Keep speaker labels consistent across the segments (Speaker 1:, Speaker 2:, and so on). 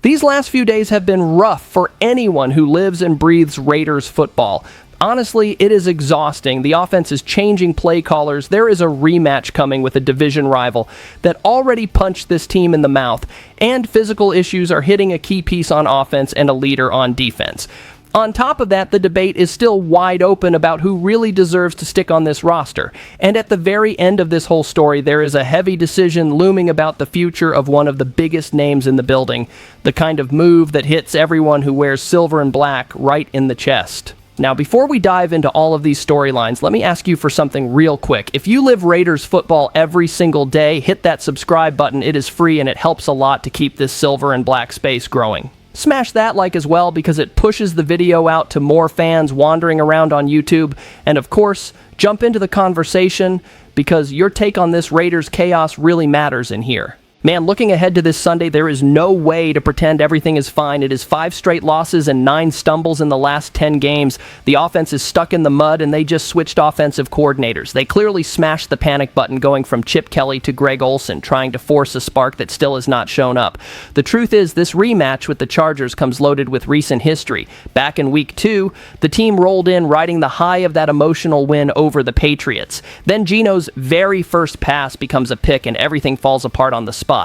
Speaker 1: These last few days have been rough for anyone who lives and breathes Raiders football. Honestly, it is exhausting. The offense is changing play callers. There is a rematch coming with a division rival that already punched this team in the mouth, and physical issues are hitting a key piece on offense and a leader on defense. On top of that, the debate is still wide open about who really deserves to stick on this roster. And at the very end of this whole story, there is a heavy decision looming about the future of one of the biggest names in the building, the kind of move that hits everyone who wears silver and black right in the chest. Now, before we dive into all of these storylines, let me ask you for something real quick. If you live Raiders football every single day, hit that subscribe button. It is free and it helps a lot to keep this silver and black space growing. Smash that like as well because it pushes the video out to more fans wandering around on YouTube. And of course, jump into the conversation because your take on this Raiders chaos really matters in here. Man, looking ahead to this Sunday, there is no way to pretend everything is fine. It is 5 straight losses and 9 stumbles in the last 10 games. The offense is stuck in the mud, and they just switched offensive coordinators. They clearly smashed the panic button going from Chip Kelly to Greg Olsen, trying to force a spark that still has not shown up. The truth is, this rematch with the Chargers comes loaded with recent history. Back in Week 2, the team rolled in riding the high of that emotional win over the Patriots. Then Geno's very first pass becomes a pick, and everything falls apart on the spot.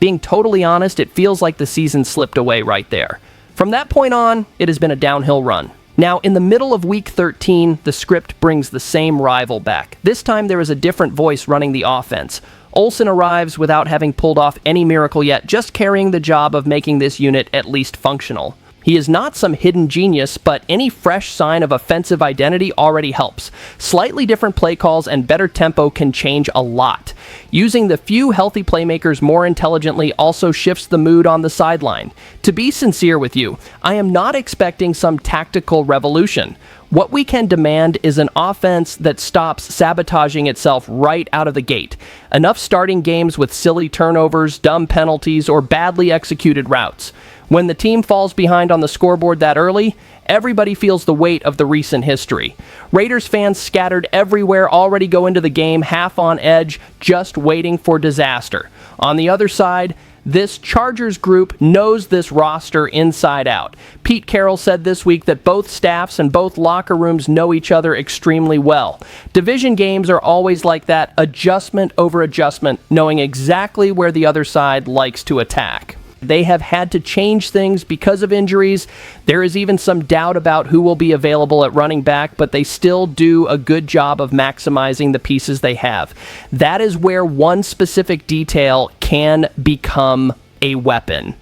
Speaker 1: Being totally honest, it feels like the season slipped away right there. From that point on, it has been a downhill run. Now, in the middle of Week 13, the script brings the same rival back. This time, there is a different voice running the offense. Olsen arrives without having pulled off any miracle yet, just carrying the job of making this unit at least functional. He is not some hidden genius, but any fresh sign of offensive identity already helps. Slightly different play calls and better tempo can change a lot. Using the few healthy playmakers more intelligently also shifts the mood on the sideline. To be sincere with you, I am not expecting some tactical revolution. What we can demand is an offense that stops sabotaging itself right out of the gate. Enough starting games with silly turnovers, dumb penalties, or badly executed routes. When the team falls behind on the scoreboard that early, everybody feels the weight of the recent history. Raiders fans scattered everywhere already go into the game half on edge, just waiting for disaster. On the other side, this Chargers group knows this roster inside out. Pete Carroll said this week that both staffs and both locker rooms know each other extremely well. Division games are always like that, adjustment over adjustment, knowing exactly where the other side likes to attack. They have had to change things because of injuries. There is even some doubt about who will be available at running back, but they still do a good job of maximizing the pieces they have. That is where one specific detail can become a weapon.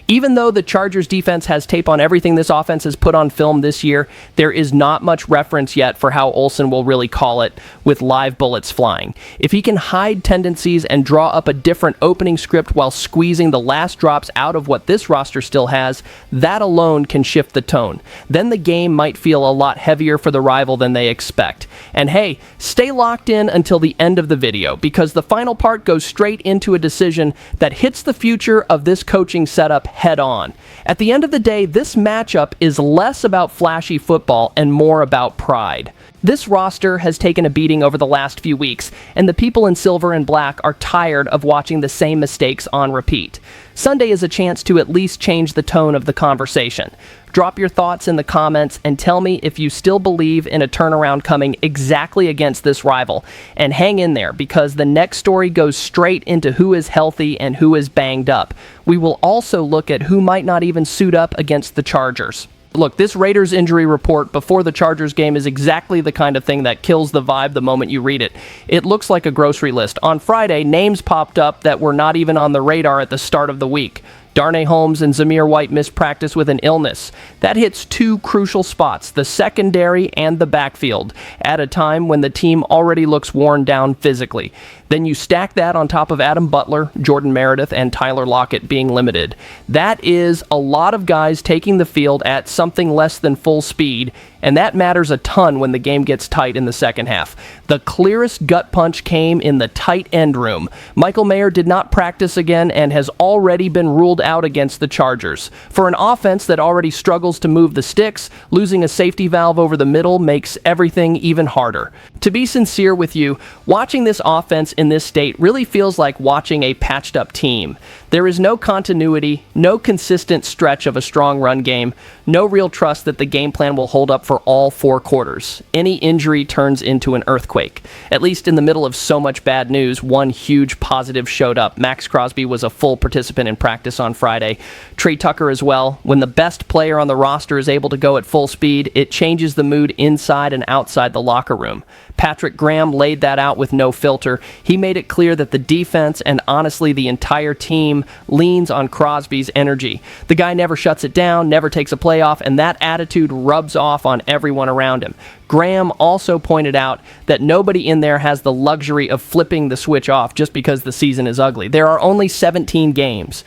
Speaker 1: Even though the Chargers defense has tape on everything this offense has put on film this year, there is not much reference yet for how Olsen will really call it with live bullets flying. If he can hide tendencies and draw up a different opening script while squeezing the last drops out of what this roster still has, that alone can shift the tone. Then the game might feel a lot heavier for the rival than they expect. And hey, stay locked in until the end of the video, because the final part goes straight into a decision that hits the future of this coaching setup head on. At the end of the day, this matchup is less about flashy football and more about pride. This roster has taken a beating over the last few weeks, and the people in silver and black are tired of watching the same mistakes on repeat. Sunday is a chance to at least change the tone of the conversation. Drop your thoughts in the comments and tell me if you still believe in a turnaround coming exactly against this rival. And hang in there, because the next story goes straight into who is healthy and who is banged up. We will also look at who might not even suit up against the Chargers. Look, this Raiders injury report before the Chargers game is exactly the kind of thing that kills the vibe the moment you read it. It looks like a grocery list. On Friday, names popped up that were not even on the radar at the start of the week. Darnay Holmes and Zamir White missed practice with an illness. That hits 2 crucial spots, the secondary and the backfield, at a time when the team already looks worn down physically. Then you stack that on top of Adam Butler, Jordan Meredith, and Tyler Lockett being limited. That is a lot of guys taking the field at something less than full speed, and that matters a ton when the game gets tight in the second half. The clearest gut punch came in the tight end room. Michael Mayer did not practice again and has already been ruled out against the Chargers. For an offense that already struggles to move the sticks, losing a safety valve over the middle makes everything even harder. To be sincere with you, watching this offense in this state really feels like watching a patched up team. There is no continuity, no consistent stretch of a strong run game, no real trust that the game plan will hold up for all 4 quarters. Any injury turns into an earthquake. At least in the middle of so much bad news, one huge positive showed up. Max Crosby was a full participant in practice on Friday. Trey Tucker as well. When the best player on the roster is able to go at full speed, it changes the mood inside and outside the locker room. Patrick Graham laid that out with no filter. He made it clear that the defense and honestly the entire team leans on Crosby's energy. The guy never shuts it down, never takes a play off, and that attitude rubs off on everyone around him. Graham also pointed out that nobody in there has the luxury of flipping the switch off just because the season is ugly. There are only 17 games.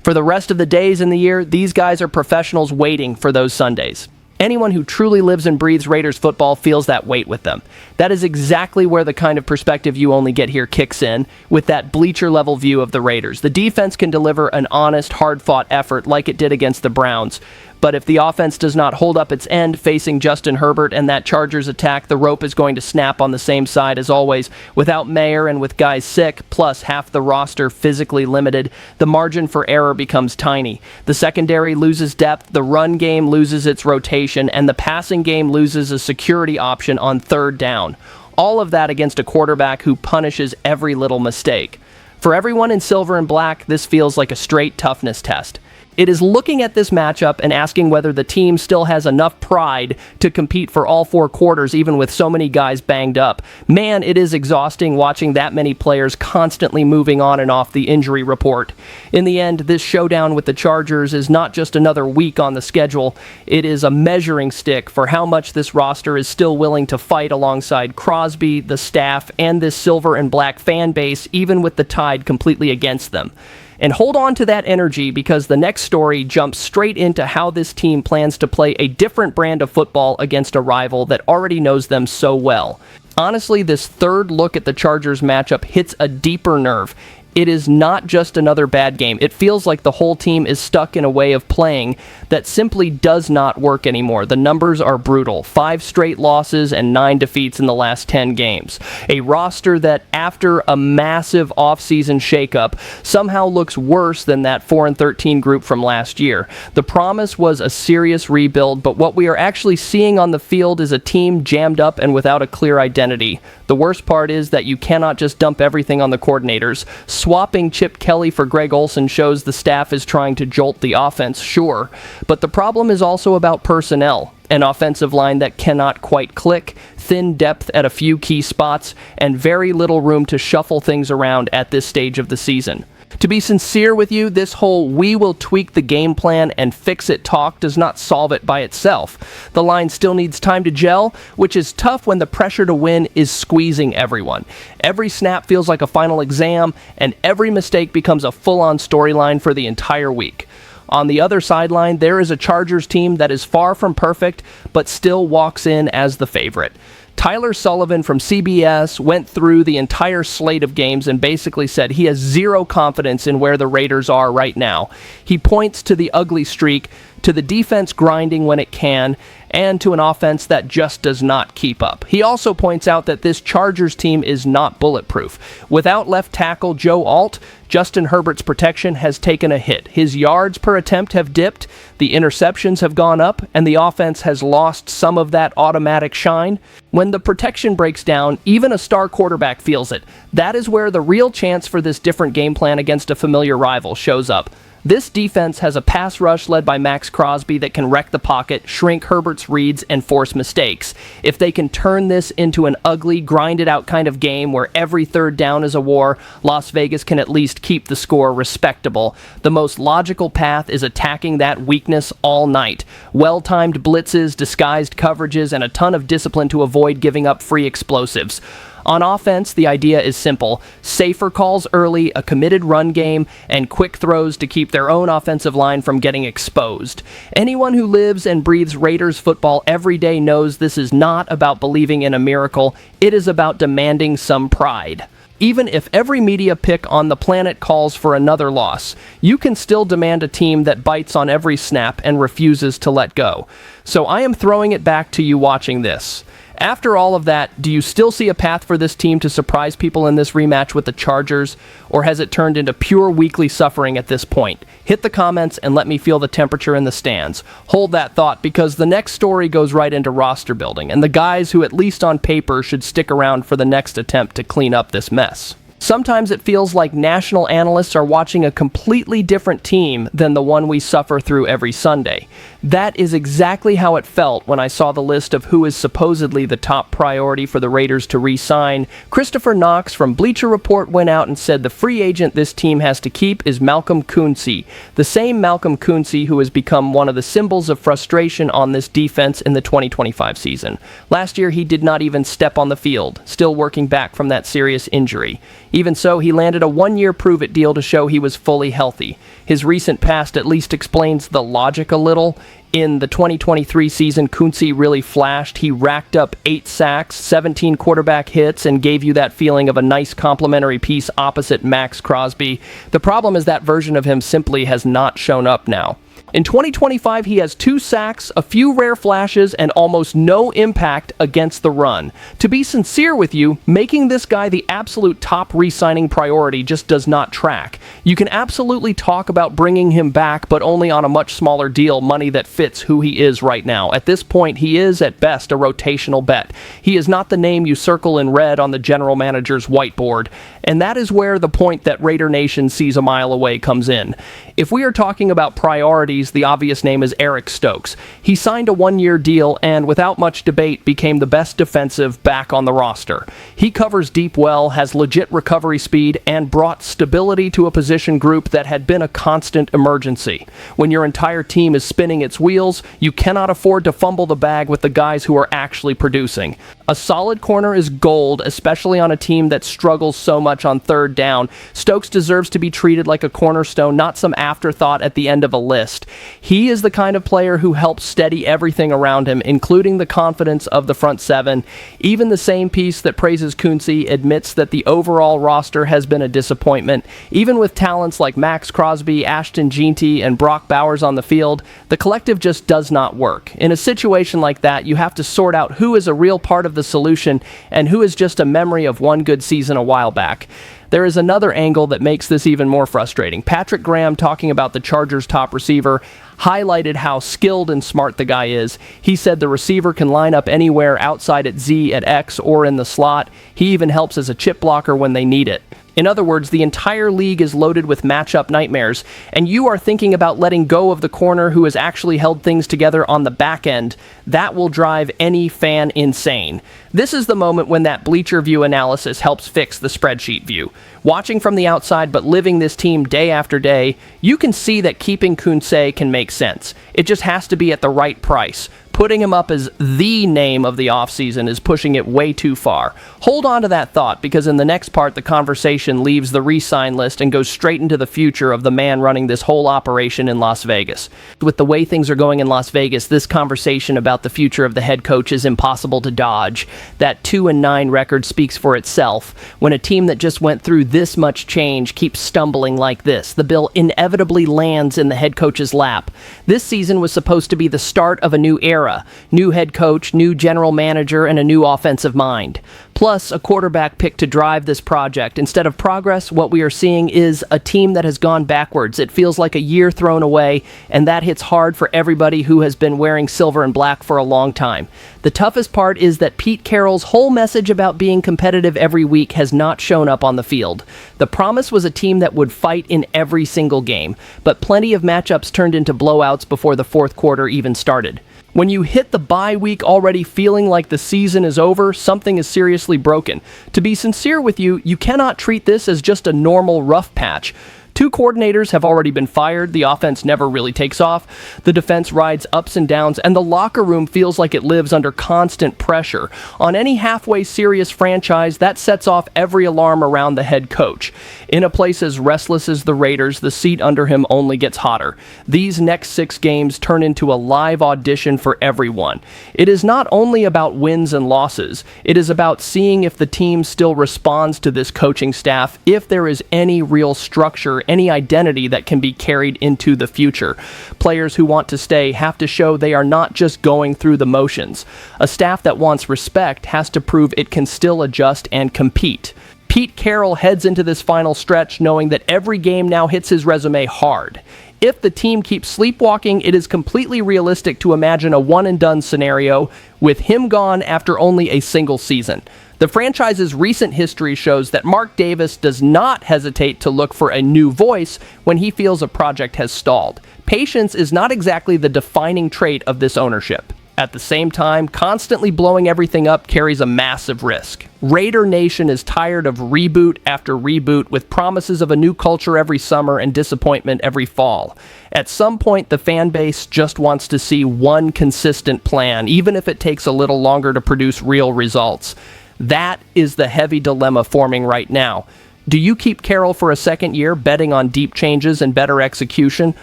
Speaker 1: For the rest of the days in the year, these guys are professionals waiting for those Sundays. Anyone who truly lives and breathes Raiders football feels that weight with them. That is exactly where the kind of perspective you only get here kicks in, with that bleacher-level view of the Raiders. The defense can deliver an honest, hard-fought effort like it did against the Browns. But if the offense does not hold up its end facing Justin Herbert and that Chargers attack, the rope is going to snap on the same side as always. Without Mayer and with guys sick, plus half the roster physically limited, the margin for error becomes tiny. The secondary loses depth, the run game loses its rotation, and the passing game loses a security option on third down. All of that against a quarterback who punishes every little mistake. For everyone in silver and black, this feels like a straight toughness test. It is looking at this matchup and asking whether the team still has enough pride to compete for all 4 quarters, even with so many guys banged up. Man, it is exhausting watching that many players constantly moving on and off the injury report. In the end, this showdown with the Chargers is not just another week on the schedule. It is a measuring stick for how much this roster is still willing to fight alongside Crosby, the staff, and this silver and black fan base, even with the tide completely against them. And hold on to that energy, because the next story jumps straight into how this team plans to play a different brand of football against a rival that already knows them so well. Honestly, this third look at the Chargers matchup hits a deeper nerve. It is not just another bad game. It feels like the whole team is stuck in a way of playing that simply does not work anymore. The numbers are brutal. 5 straight losses and 9 defeats in the last 10 games. A roster that, after a massive offseason shakeup, somehow looks worse than that 4-13 group from last year. The promise was a serious rebuild, but what we are actually seeing on the field is a team jammed up and without a clear identity. The worst part is that you cannot just dump everything on the coordinators. Swapping Chip Kelly for Greg Olsen shows the staff is trying to jolt the offense, sure, but the problem is also about personnel. An offensive line that cannot quite click, thin depth at a few key spots, and very little room to shuffle things around at this stage of the season. To be sincere with you, this whole "we will tweak the game plan and fix it" talk does not solve it by itself. The line still needs time to gel, which is tough when the pressure to win is squeezing everyone. Every snap feels like a final exam, and every mistake becomes a full-on storyline for the entire week. On the other sideline, there is a Chargers team that is far from perfect, but still walks in as the favorite. Tyler Sullivan from CBS went through the entire slate of games and basically said he has zero confidence in where the Raiders are right now. He points to the ugly streak, to the defense grinding when it can, and to an offense that just does not keep up. He also points out that this Chargers team is not bulletproof. Without left tackle Joe Alt, Justin Herbert's protection has taken a hit. His yards per attempt have dipped, the interceptions have gone up, and the offense has lost some of that automatic shine. When the protection breaks down, even a star quarterback feels it. That is where the real chance for this different game plan against a familiar rival shows up. This defense has a pass rush led by Max Crosby that can wreck the pocket, shrink Herbert's reads, and force mistakes. If they can turn this into an ugly, grinded-out kind of game where every third down is a war, Las Vegas can at least keep the score respectable. The most logical path is attacking that weakness all night. Well-timed blitzes, disguised coverages, and a ton of discipline to avoid giving up free explosives. On offense, the idea is simple. Safer calls early, a committed run game, and quick throws to keep their own offensive line from getting exposed. Anyone who lives and breathes Raiders football every day knows this is not about believing in a miracle. It is about demanding some pride. Even if every media pick on the planet calls for another loss, you can still demand a team that bites on every snap and refuses to let go. So I am throwing it back to you watching this. After all of that, do you still see a path for this team to surprise people in this rematch with the Chargers, or has it turned into pure weekly suffering at this point? Hit the comments and let me feel the temperature in the stands. Hold that thought, because the next story goes right into roster building, and the guys who, at least on paper, should stick around for the next attempt to clean up this mess. Sometimes it feels like national analysts are watching a completely different team than the one we suffer through every Sunday. That is exactly how it felt when I saw the list of who is supposedly the top priority for the Raiders to re-sign. Christopher Knox from Bleacher Report went out and said the free agent this team has to keep is Malcolm Kuense, the same Malcolm Kuense who has become one of the symbols of frustration on this defense in the 2025 season. Last year, he did not even step on the field, still working back from that serious injury. Even so, he landed a one-year prove-it deal to show he was fully healthy. His recent past at least explains the logic a little. In the 2023 season, Kuense really flashed. He racked up 8 sacks, 17 quarterback hits, and gave you that feeling of a nice complementary piece opposite Max Crosby. The problem is that version of him simply has not shown up now. In 2025, he has 2 sacks, a few rare flashes, and almost no impact against the run. To be sincere with you, making this guy the absolute top re-signing priority just does not track. You can absolutely talk about bringing him back, but only on a much smaller deal, money that fits who he is right now. At this point, he is, at best, a rotational bet. He is not the name you circle in red on the general manager's whiteboard, and that is where the point that Raider Nation sees a mile away comes in. If we are talking about priorities, the obvious name is Eric Stokes. He signed a one-year deal and, without much debate, became the best defensive back on the roster. He covers deep well, has legit recovery speed, and brought stability to a position group that had been a constant emergency. When your entire team is spinning its wheels, you cannot afford to fumble the bag with the guys who are actually producing. A solid corner is gold, especially on a team that struggles so much on third down. Stokes deserves to be treated like a cornerstone, not some afterthought at the end of a list. He is the kind of player who helps steady everything around him, including the confidence of the front seven. Even the same piece that praises Kuense admits that the overall roster has been a disappointment. Even with talents like Max Crosby, Ashton Jeanty, and Brock Bowers on the field, the collective just does not work. In a situation like that, you have to sort out who is a real part of the solution and who is just a memory of one good season a while back. There is another angle that makes this even more frustrating. Patrick Graham, talking about the Chargers' top receiver, highlighted how skilled and smart the guy is. He said the receiver can line up anywhere outside at Z, at X, or in the slot. He even helps as a chip blocker when they need it. In other words, the entire league is loaded with matchup nightmares, and you are thinking about letting go of the corner who has actually held things together on the back end. That will drive any fan insane. This is the moment when that Bleacher View analysis helps fix the spreadsheet view. Watching from the outside but living this team day after day, you can see that keeping Kuense can make sense. It just has to be at the right price. Putting him up as the name of the offseason is pushing it way too far. Hold on to that thought, because in the next part, the conversation leaves the re-sign list and goes straight into the future of the man running this whole operation in Las Vegas. With the way things are going in Las Vegas, this conversation about the future of the head coach is impossible to dodge. That 2-9 record speaks for itself. When a team that just went through this much change keeps stumbling like this, the bill inevitably lands in the head coach's lap. This season was supposed to be the start of a new era. New head coach, new general manager, and a new offensive mind. Plus, a quarterback pick to drive this project. Instead of progress, what we are seeing is a team that has gone backwards. It feels like a year thrown away, and that hits hard for everybody who has been wearing silver and black for a long time. The toughest part is that Pete Carroll's whole message about being competitive every week has not shown up on the field. The promise was a team that would fight in every single game, but plenty of matchups turned into blowouts before the fourth quarter even started. When you hit the bye week already feeling like the season is over, something is seriously broken. To be sincere with you, you cannot treat this as just a normal rough patch. 2 coordinators have already been fired, the offense never really takes off, the defense rides ups and downs, and the locker room feels like it lives under constant pressure. On any halfway serious franchise, that sets off every alarm around the head coach. In a place as restless as the Raiders, the seat under him only gets hotter. These next 6 games turn into a live audition for everyone. It is not only about wins and losses, it is about seeing if the team still responds to this coaching staff, if there is any real structure any identity that can be carried into the future. Players who want to stay have to show they are not just going through the motions. A staff that wants respect has to prove it can still adjust and compete. Pete Carroll heads into this final stretch knowing that every game now hits his resume hard. If the team keeps sleepwalking, it is completely realistic to imagine a one-and-done scenario with him gone after only a single season. The franchise's recent history shows that Mark Davis does not hesitate to look for a new voice when he feels a project has stalled. Patience is not exactly the defining trait of this ownership. At the same time, constantly blowing everything up carries a massive risk. Raider Nation is tired of reboot after reboot with promises of a new culture every summer and disappointment every fall. At some point, the fan base just wants to see one consistent plan, even if it takes a little longer to produce real results. That is the heavy dilemma forming right now. Do you keep Carroll for a second year, betting on deep changes and better execution,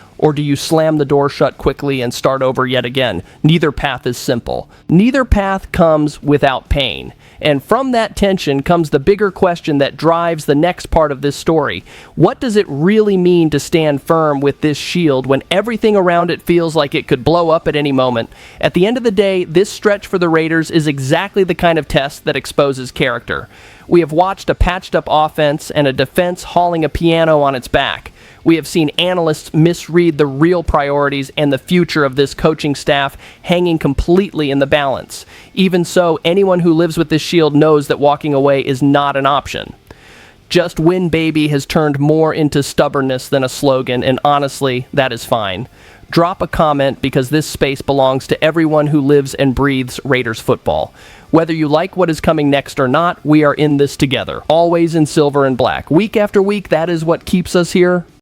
Speaker 1: or do you slam the door shut quickly and start over yet again? Neither path is simple. Neither path comes without pain. And from that tension comes the bigger question that drives the next part of this story. What does it really mean to stand firm with this shield when everything around it feels like it could blow up at any moment? At the end of the day, this stretch for the Raiders is exactly the kind of test that exposes character. We have watched a patched-up offense and a defense hauling a piano on its back. We have seen analysts misread the real priorities and the future of this coaching staff hanging completely in the balance. Even so, anyone who lives with this shield knows that walking away is not an option. Just win, baby has turned more into stubbornness than a slogan, and honestly, that is fine. Drop a comment because this space belongs to everyone who lives and breathes Raiders football. Whether you like what is coming next or not, we are in this together, always in silver and black. Week after week, that is what keeps us here.